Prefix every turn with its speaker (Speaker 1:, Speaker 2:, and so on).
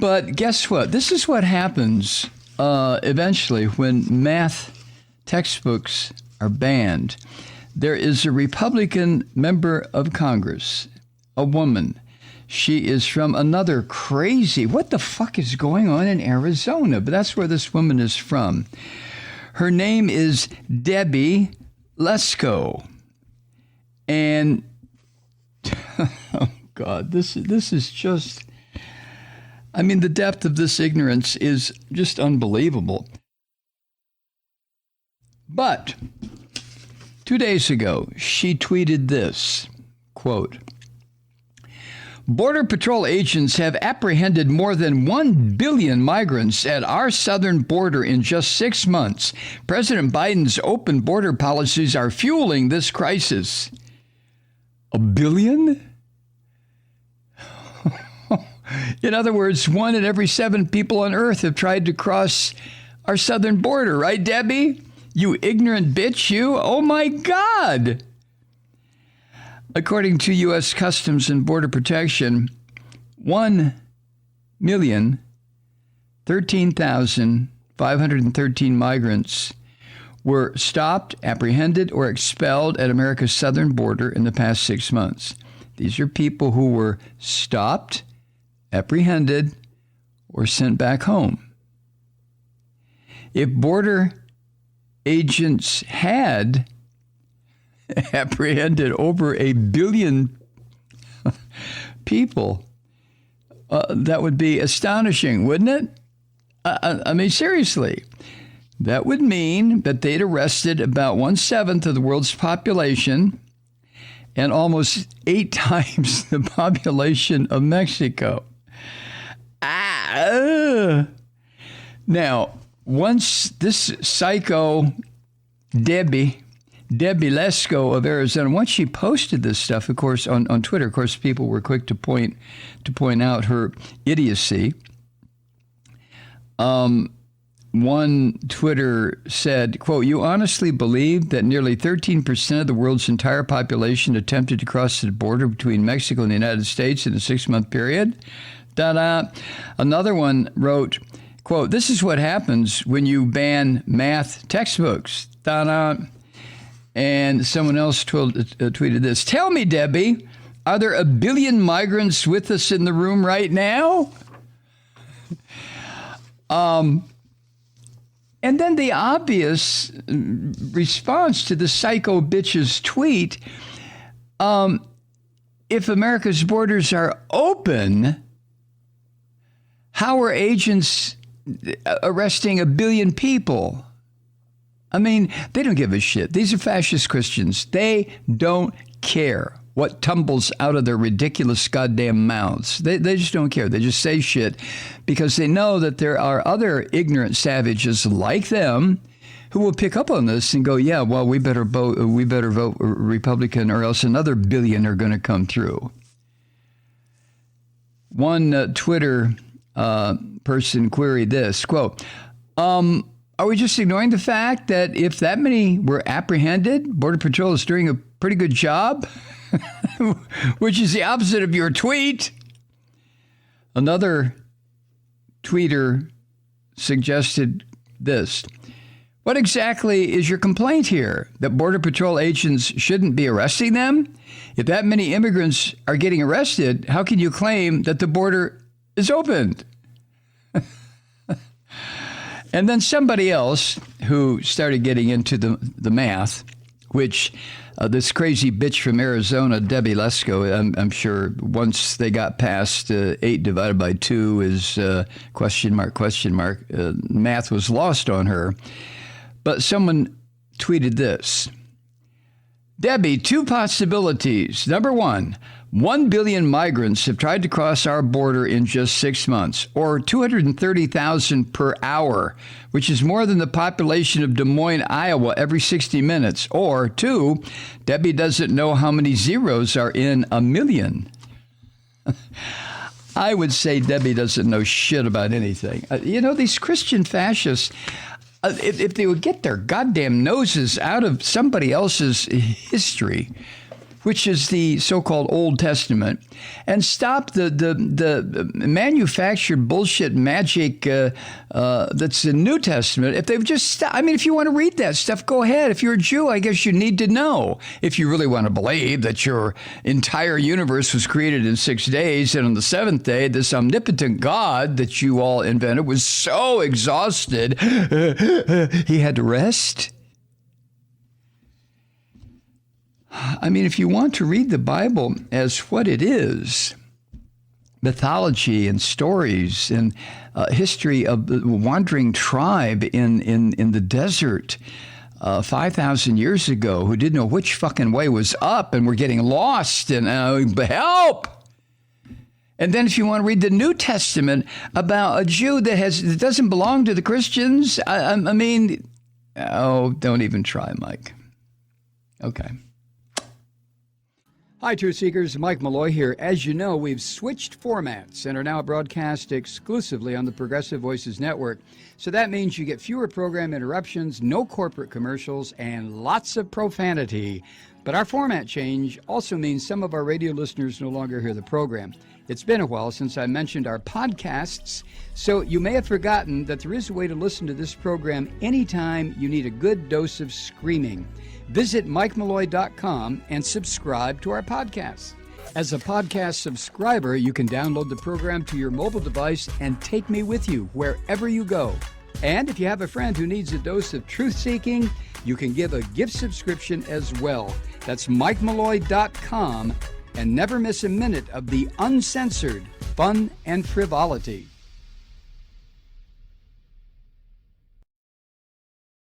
Speaker 1: But guess what? This is what happens eventually when math textbooks are banned. There is a Republican member of Congress, a woman. She is from another crazy, what the fuck is going on in Arizona? But that's where this woman is from. Her name is Debbie Lesko. And, oh God, this is just, I mean, the depth of this ignorance is just unbelievable. But 2 days ago, she tweeted this, quote, Border Patrol agents have apprehended more than 1 billion migrants at our southern border in just 6 months. President Biden's open border policies are fueling this crisis. 1 billion? In other words, 1 in every 7 people on earth have tried to cross our southern border, right, Debbie? You ignorant bitch, you. Oh, my God. According to U.S. Customs and Border Protection, 1,013,513 migrants were stopped, apprehended, or expelled at America's southern border in the past 6 months. These are people who were stopped, apprehended, or sent back home. If border agents had apprehended over 1 billion people, that would be astonishing, wouldn't it? I mean, seriously, that would mean that they'd arrested about 1/7 of the world's population and almost 8 times the population of Mexico. Now, once this psycho Debbie Lesko of Arizona, once she posted this stuff, of course, on Twitter, of course, people were quick to point out her idiocy. One Twitter said, quote, you honestly believe that nearly 13% of the world's entire population attempted to cross the border between Mexico and the United States in a 6-month period? Da-da. Another one wrote, quote, this is what happens when you ban math textbooks. Da-da. And someone else tweeted this. Tell me, Debbie, are there 1 billion migrants with us in the room right now? And then the obvious response to the psycho bitch's tweet, if America's borders are open, how are agents arresting 1 billion people? I mean, they don't give a shit. These are fascist Christians. They don't care what tumbles out of their ridiculous goddamn mouths. They just don't care. They just say shit because they know that there are other ignorant savages like them who will pick up on this and go, yeah, well, we better vote Republican or else another 1 billion are going to come through. One Twitter person queried this, quote, are we just ignoring the fact that if that many were apprehended, Border Patrol is doing a pretty good job? Which is the opposite of your tweet. Another tweeter suggested this. What exactly is your complaint here? That Border Patrol agents shouldn't be arresting them? If that many immigrants are getting arrested, how can you claim that the border is opened? And then somebody else who started getting into the math, which this crazy bitch from Arizona, Debbie Lesko, I'm sure once they got past 8 divided by 2 is question mark, math was lost on her. But someone tweeted this. Debbie, 2 possibilities. Number 1, 1 billion migrants have tried to cross our border in just 6 months, or 230,000 per hour, which is more than the population of Des Moines, Iowa, every 60 minutes. Or 2, Debbie doesn't know how many zeros are in 1 million. I would say Debbie doesn't know shit about anything. These Christian fascists, if they would get their goddamn noses out of somebody else's history, which is the so-called Old Testament, and stop the manufactured bullshit magic that's the New Testament. If they've just stopped, I mean, if you want to read that stuff, go ahead. If you're a Jew, I guess you need to know. If you really want to believe that your entire universe was created in 6 days, and on the seventh day, this omnipotent God that you all invented was so exhausted, he had to rest. I mean, if you want to read the Bible as what it is, mythology and stories and history of the wandering tribe in the desert 5,000 years ago who didn't know which fucking way was up and were getting lost and help. And then if you want to read the New Testament about a Jew that doesn't belong to the Christians, I mean, don't even try, Mike. Okay. Hi, Truth Seekers. Mike Malloy here. As you know, we've switched formats and are now broadcast exclusively on the Progressive Voices Network. So that means you get fewer program interruptions, no corporate commercials, and lots of profanity. But our format change also means some of our radio listeners no longer hear the program. It's been a while since I mentioned our podcasts, so you may have forgotten that there is a way to listen to this program anytime you need a good dose of screaming. Visit MikeMalloy.com and subscribe to our podcast. As a podcast subscriber, you can download the program to your mobile device and take me with you wherever you go. And if you have a friend who needs a dose of truth-seeking, you can give a gift subscription as well. That's MikeMalloy.com, and never miss a minute of the uncensored fun and frivolity.